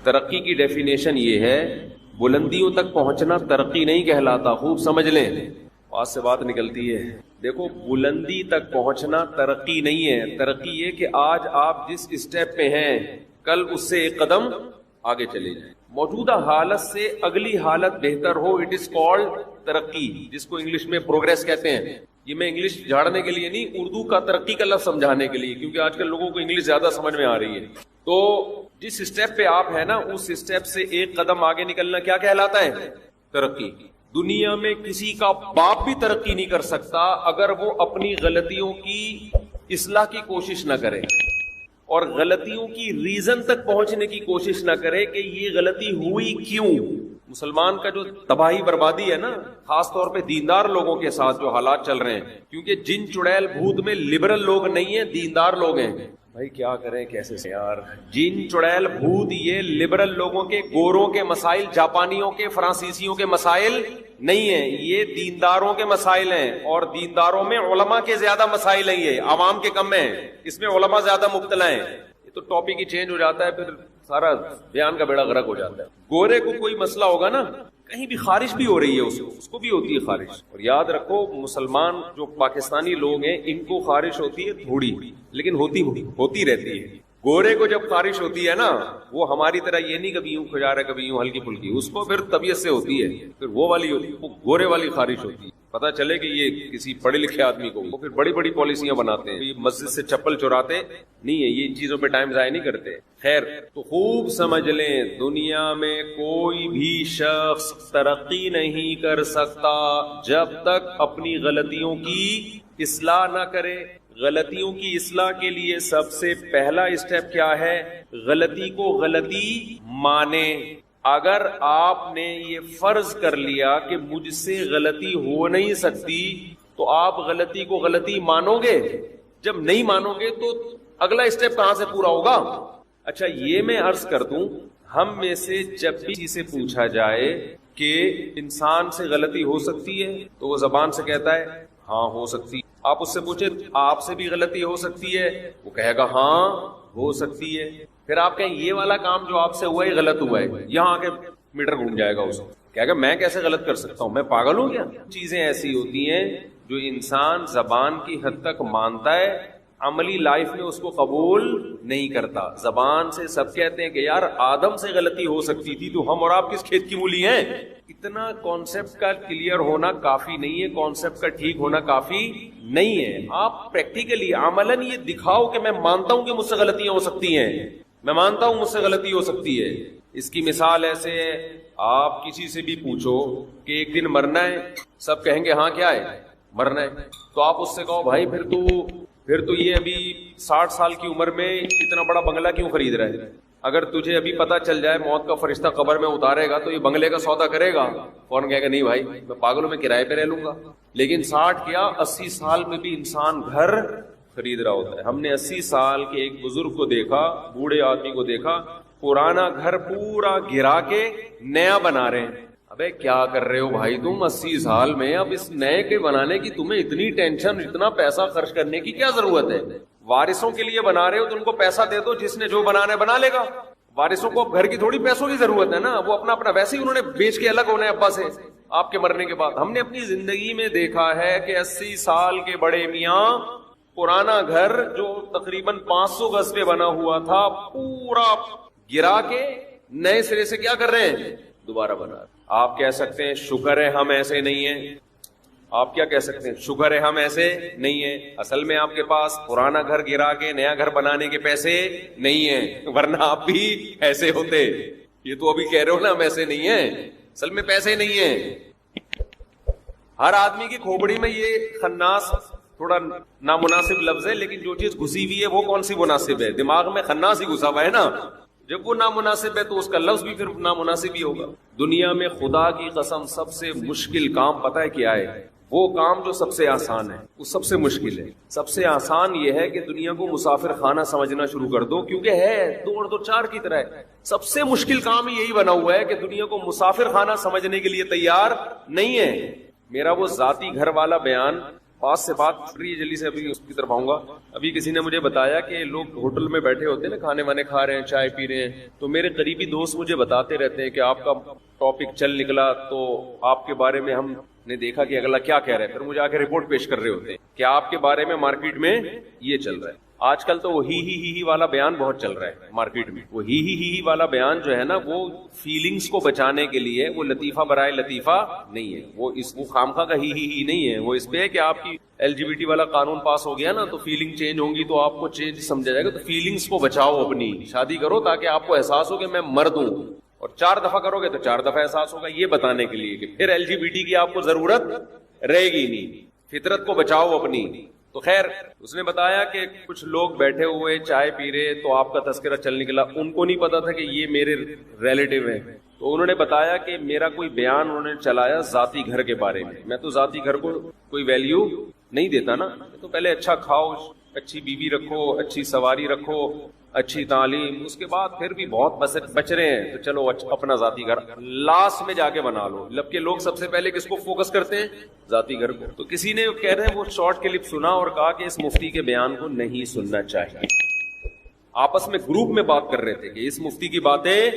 ترقی کی ڈیفینیشن یہ ہے، بلندیوں تک پہنچنا ترقی نہیں کہلاتا، خوب سمجھ لیں، پاس سے بات نکلتی ہے. دیکھو بلندی تک پہنچنا ترقی نہیں ہے، ترقی یہ کہ آج آپ جس اسٹیپ پہ ہیں کل اس سے ایک قدم آگے چلے جائیں، موجودہ حالت سے اگلی حالت بہتر ہو، اٹ از کالڈ ترقی، جس کو انگلش میں پروگریس کہتے ہیں. یہ میں انگلش جھاڑنے کے لیے نہیں، اردو کا ترقی کا لفظ سمجھانے کے لیے، کیونکہ آج کل لوگوں کو انگلش زیادہ سمجھ میں آ رہی ہے. تو جس اسٹیپ پہ آپ ہیں نا اس اسٹیپ سے ایک قدم آگے نکلنا کیا کہلاتا ہے؟ ترقی. دنیا میں کسی کا باپ بھی ترقی نہیں کر سکتا اگر وہ اپنی غلطیوں کی اصلاح کی کوشش نہ کرے اور غلطیوں کی ریزن تک پہنچنے کی کوشش نہ کرے کہ یہ غلطی ہوئی کیوں. مسلمان کا جو تباہی بربادی ہے نا، خاص طور پہ دیندار لوگوں کے ساتھ جو حالات چل رہے ہیں، کیونکہ جن چڑیل بھوت میں لبرل لوگ نہیں ہیں، دیندار لوگ ہیں. بھائی کیا کریں کیسے سے یار، جن چڑیل بھوت یہ لبرل لوگوں کے، گوروں کے مسائل، جاپانیوں کے، فرانسیسیوں کے مسائل نہیں ہیں، یہ دینداروں کے مسائل ہیں، اور دینداروں میں علماء کے زیادہ مسائل ہیں، یہ عوام کے کم ہیں، اس میں علماء زیادہ مبتلا ہیں. یہ تو ٹاپک ہی چینج ہو جاتا ہے، پھر سارا بیان کا بیڑا غرق ہو جاتا ہے. گورے کو کوئی مسئلہ ہوگا نا، کہیں بھی خارش بھی ہو رہی ہے اس کو بھی ہوتی ہے خارش. اور یاد رکھو مسلمان جو پاکستانی لوگ ہیں ان کو خارش ہوتی ہے تھوڑی، لیکن ہوتی رہتی ہے. گورے کو جب خارش ہوتی ہے نا، وہ ہماری طرہ یہ نہیں کبھی یوں کھجا رہا ہے کبھی یوں ہلکی پھلکی، اس کو پھر طبیعت سے ہوتی ہے، پھر وہ والی ہوتی ہے، وہ گورے والی خارش ہوتی ہے. پتا چلے کہ یہ کسی پڑھے لکھے آدمی کو، وہ پھر بڑی بڑی پالیسیاں بناتے ہیں، مسجد سے چپل چراتے نہیں ہے، یہ ان چیزوں پہ ٹائم ضائع نہیں کرتے. خیر تو خوب سمجھ لیں، دنیا میں کوئی بھی شخص ترقی نہیں کر سکتا جب تک اپنی غلطیوں کی اصلاح نہ کرے. غلطیوں کی اصلاح کے لیے سب سے پہلا اسٹیپ کیا ہے؟ غلطی کو غلطی مانے. اگر آپ نے یہ فرض کر لیا کہ مجھ سے غلطی ہو نہیں سکتی تو آپ غلطی کو غلطی مانو گے. جب نہیں مانو گے تو اگلا اسٹیپ کہاں سے پورا ہوگا؟ اچھا یہ میں عرض کر دوں، ہم میں سے جب بھی کسی سے پوچھا جائے کہ انسان سے غلطی ہو سکتی ہے تو وہ زبان سے کہتا ہے ہاں ہو سکتی ہے. آپ اس سے پوچھیں آپ سے بھی غلطی ہو سکتی ہے، وہ کہے گا ہاں ہو سکتی ہے. پھر آپ کہیں یہ والا کام جو آپ سے ہوا ہے غلط ہوا ہے، یہاں آ کے میٹر گھوم جائے گا اس کو، کہے گا میں کیسے غلط کر سکتا ہوں، میں پاگل ہوں کیا؟ چیزیں ایسی ہوتی ہیں جو انسان زبان کی حد تک مانتا ہے، عملی لائف میں اس کو قبول نہیں کرتا. زبان سے سب کہتے ہیں کہ یار آدم سے غلطی ہو سکتی تھی تو ہم اور آپ کس کھیت کی مولی ہیں. اتنا کانسیپٹ کا کلیئر ہونا کافی نہیں ہے، کانسیپٹ کا ٹھیک ہونا کافی نہیں ہے. آپ پریکٹیکلی عملاً یہ دکھاؤ کہ میں مانتا ہوں کہ مجھ سے غلطیاں ہو سکتی ہیں، میں مانتا ہوں مجھ سے غلطی ہو سکتی ہے. اس کی مثال ایسے ہے، آپ کسی سے بھی پوچھو کہ ایک دن مرنا ہے، سب کہیں گے ہاں کیا ہے مرنا ہے. تو آپ اس سے کہو بھائی پھر تو یہ ابھی 60 سال کی عمر میں اتنا بڑا بنگلہ کیوں خرید رہا ہے؟ اگر تجھے ابھی پتا چل جائے موت کا فرشتہ قبر میں اتارے گا تو یہ بنگلے کا سودا کرے گا؟ فوراً کہے گا نہیں بھائی میں پاگلوں میں کرائے پہ رہ لوں گا. لیکن 60 کیا 80 سال میں بھی انسان گھر خرید رہا ہوتا ہے. ہم نے 80 سال کے ایک بزرگ کو دیکھا، بوڑھے آدمی کو دیکھا، پرانا گھر پورا گرا کے نیا بنا رہے ہیں. ابے کیا کر رہے ہو بھائی تم 80 سال میں؟ اب اس نئے کے بنانے کی تمہیں اتنی ٹینشن، اتنا پیسہ خرچ کرنے کی کیا ضرورت ہے؟ وارثوں کے لیے بنا رہے ہو تو ان کو پیسہ دے دو، جس نے جو بنانا ہے بنا لے گا. وارثوں کو اب گھر کی تھوڑی پیسوں کی ضرورت ہے نا، وہ اپنا ویسے ہی انہوں نے بیچ کے الگ ہونا ہے ابا سے آپ کے مرنے کے بعد. ہم نے اپنی زندگی میں دیکھا ہے کہ 80 سال کے بڑے میاں پرانا گھر جو تقریباً 500 گز پہ بنا ہوا تھا پورا گرا کے نئے سرے سے کیا کر رہے ہیں؟ دوبارہ بنا رہے. آپ کہہ سکتے ہیں شکر ہے ہم ایسے نہیں ہیں. آپ کیا کہہ سکتے ہیں؟ شکر ہے ہم ایسے نہیں ہیں. اصل میں آپ کے پاس پرانا گھر گرا کے نیا گھر بنانے کے پیسے نہیں ہیں، ورنہ آپ بھی ایسے ہوتے. یہ تو ابھی کہہ رہے ہو نا ہم ایسے نہیں ہیں، اصل میں پیسے نہیں ہیں. ہر آدمی کی کھوپڑی میں یہ خناس تھوڑا نامناسب لفظ ہے، لیکن جو چیز گھسی ہوئی ہے وہ کون سی مناسب ہے؟ دماغ میں خناس ہی گھسا ہوا ہے نا. جب وہ نامناسب ہے تو اس کا لفظ بھی پھر نامناسب ہی ہوگا. دنیا میں خدا کی قسم سب سے مشکل کام پتہ ہے کیا ہے؟ وہ کام جو سب سے آسان ہے وہ سب سے مشکل ہے. سب سے آسان یہ ہے کہ دنیا کو مسافر خانہ سمجھنا شروع کر دو، کیونکہ ہے 2 اور 2 4 کی طرح ہے. سب سے مشکل کام یہی بنا ہوا ہے کہ دنیا کو مسافر خانہ سمجھنے کے لیے تیار نہیں ہے. میرا وہ ذاتی گھر والا بیان پاس سے بات رہی ہے، جلدی سے ابھی اس کی طرف آؤں گا. ابھی کسی نے مجھے بتایا کہ لوگ ہوٹل میں بیٹھے ہوتے ہیں نا، کھانے وانے کھا رہے ہیں، چائے پی رہے ہیں، تو میرے قریبی دوست مجھے بتاتے رہتے ہیں کہ آپ کا ٹاپک چل نکلا تو آپ کے بارے میں ہم نے دیکھا کہ اگلا کیا کہہ رہے ہیں، پھر مجھے آ کے رپورٹ پیش کر رہے ہوتے ہیں کہ آپ کے بارے میں مارکیٹ میں یہ چل رہا ہے. آج کل تو وہ ہی والا بیان بہت چل رہا ہے مارکیٹ میں. وہ ہی والا بیان جو ہے نا، وہ فیلنگز کو بچانے کے لیے، وہ لطیفہ برائے لطیفہ نہیں ہے، وہ خامخواہ کا ہی نہیں ہے. وہ اس پہ ہے کہ آپ کی LGBT والا قانون پاس ہو گیا نا، تو فیلنگ چینج ہوں گی تو آپ کو چینج سمجھا جائے گا. تو فیلنگز کو بچاؤ، اپنی شادی کرو تاکہ آپ کو احساس ہو کہ میں مرد ہوں، اور 4 دفعہ کرو گے تو 4 دفعہ احساس ہوگا. یہ بتانے کے لیے کہ پھر LGBT کی آپ کو ضرورت رہے گی نہیں. فطرت کو بچاؤ اپنی. تو خیر اس نے بتایا کہ کچھ لوگ بیٹھے ہوئے چائے پی رہے تو آپ کا تذکرہ چل نکلا. ان کو نہیں پتا تھا کہ یہ میرے ریلیٹیو ہیں، تو انہوں نے بتایا کہ میرا کوئی بیان انہوں نے چلایا ذاتی گھر کے بارے میں. میں تو ذاتی گھر کو کوئی ویلیو نہیں دیتا نا. تو پہلے اچھا کھاؤ، اچھی بیوی رکھو، اچھی سواری رکھو، اچھی تعلیم، اس کے بعد پھر بھی بہت بچ رہے ہیں تو چلو اپنا ذاتی گھر لاسٹ میں جا کے بنا لو. جبکہ لوگ سب سے پہلے کس کو فوکس کرتے ہیں؟ ذاتی گھر کو. تو کسی نے کہہ رہے ہیں وہ شارٹ کلپ سنا اور کہا کہ اس مفتی کے بیان کو نہیں سننا چاہیے. آپس میں گروپ میں بات کر رہے تھے کہ اس مفتی کی باتیں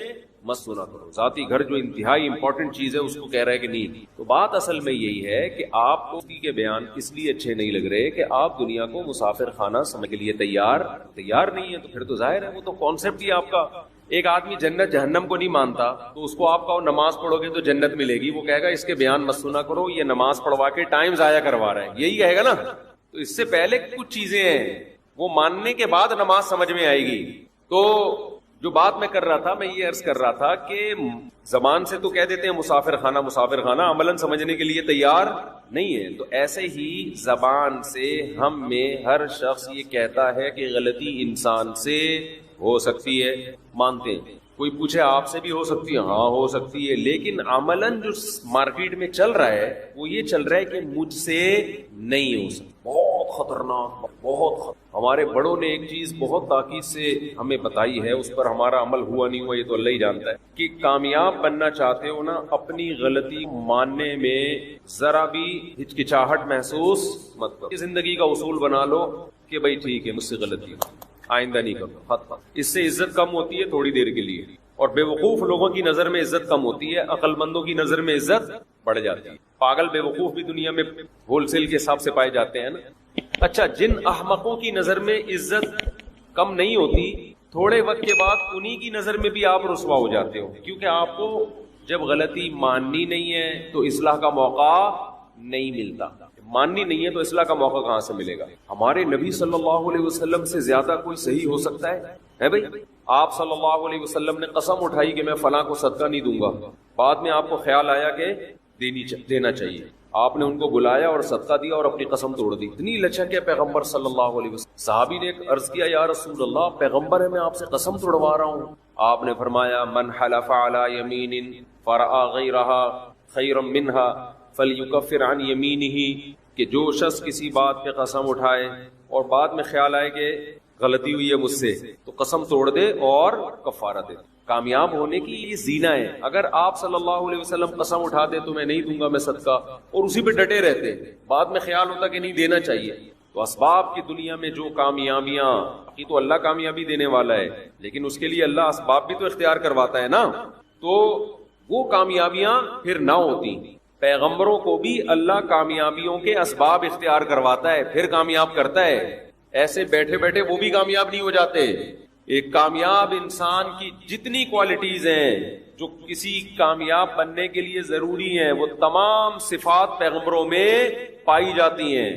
مت سنا کرو، ذاتی گھر جو انتہائی امپورٹنٹ چیز ہے اس کو کہہ رہا ہے کہ نہیں. تو بات اصل میں یہی ہے کہ آپ کو مفتی کے بیان اس لیے اچھے نہیں لگ رہے کہ آپ دنیا کو مسافر خانہ سمجھ کے لیے تیار نہیں ہے. تو پھر تو ظاہر ہے وہ تو کانسیپٹ ہی آپ کا. ایک آدمی جنت جہنم کو نہیں مانتا تو اس کو آپ کہو نماز پڑھو گے تو جنت ملے گی، وہ کہے گا اس کے بیان مت سنا کرو، یہ نماز پڑھوا کے ٹائم ضائع کروا رہا ہے، یہی کہے گا نا. تو اس سے پہلے کچھ چیزیں ہیں وہ ماننے کے بعد نماز سمجھ میں آئے گی. تو جو بات میں کر رہا تھا، میں یہ عرض کر رہا تھا کہ زبان سے تو کہہ دیتے ہیں مسافر خانہ، عملاً سمجھنے کے لیے تیار نہیں ہے. تو ایسے ہی زبان سے ہم میں ہر شخص یہ کہتا ہے کہ غلطی انسان سے ہو سکتی ہے، مانتے ہیں. کوئی پوچھے آپ سے بھی ہو سکتی ہے، ہاں ہو سکتی ہے، لیکن عملاً جو مارکیٹ میں چل رہا ہے وہ یہ چل رہا ہے کہ مجھ سے نہیں ہو سکتی. بہت خطرناک، ہمارے بڑوں نے ایک چیز بہت تاکید سے ہمیں بتائی ہے، اس پر ہمارا عمل ہوا نہیں ہوا یہ تو اللہ ہی جانتا ہے، کہ کامیاب بننا چاہتے ہو نا، اپنی غلطی ماننے میں ذرا بھی ہچکچاہٹ محسوس مت کرو. زندگی کا اصول بنا لو کہ بھائی ٹھیک ہے مجھ سے غلطی ہو، آئندہ نہیں کرو. اس سے عزت کم ہوتی ہے تھوڑی دیر کے لیے، اور بے وقوف لوگوں کی نظر میں عزت کم ہوتی ہے، عقل مندوں کی نظر میں عزت بڑھ جاتی ہے. پاگل بے وقوف بھی دنیا میں ہول سیل کے حساب سے پائے جاتے ہیں نا. اچھا، جن احمقوں کی نظر میں عزت کم نہیں ہوتی، تھوڑے وقت کے بعد انہی کی نظر میں بھی آپ رسوا ہو جاتے ہو، کیونکہ آپ کو جب غلطی ماننی نہیں ہے تو اصلاح کا موقع نہیں ملتا. ماننی نہیں ہے تو اصلاح کا موقع کہاں سے ملے گا؟ ہمارے نبی صلی اللہ علیہ وسلم سے زیادہ کوئی صحیح ہو سکتا ہے بھائی؟ آپ صلی اللہ علیہ وسلم نے قسم اٹھائی کہ میں فلاں کو صدقہ نہیں دوں گا، بعد میں آپ کو خیال آیا کہ دینا چاہیے، آپ نے ان کو بلایا اور صدقہ دیا اور اپنی قسم توڑ دی. اتنی لچک ہے پیغمبر صلی اللہ علیہ وسلم. صحابی نے ایک عرض کیا، یا رسول اللہ پیغمبر ہے میں آپ سے قسم توڑوا رہا ہوں. آپ نے فرمایا من حلف علی یمین فرأى غیرها خیرا منها فلیکفر عن یمینہ، کہ جو شخص کسی بات پہ قسم اٹھائے اور بعد میں خیال آئے کہ غلطی ہوئی ہے مجھ سے تو قسم توڑ دے اور کفارہ دے. کامیاب ہونے کی یہ زینہ ہے. اگر آپ صلی اللہ علیہ وسلم قسم اٹھاتے تو میں نہیں دوں گا میں صدقہ، اور اسی پہ ڈٹے رہتے، بعد میں خیال ہوتا کہ نہیں دینا چاہیے. تو اسباب کی دنیا میں جو کامیابیاں کی تو اللہ کامیابی دینے والا ہے، لیکن اس کے لیے اللہ اسباب بھی تو اختیار کرواتا ہے نا. تو وہ کامیابیاں پھر نہ ہوتی. پیغمبروں کو بھی اللہ کامیابیوں کے اسباب اختیار کرواتا ہے، پھر کامیاب کرتا ہے. ایسے بیٹھے بیٹھے وہ بھی کامیاب نہیں ہو جاتے. ایک کامیاب انسان کی جتنی کوالٹیز ہیں جو کسی کامیاب بننے کے لیے ضروری ہیں، وہ تمام صفات پیغمبروں میں پائی جاتی ہیں.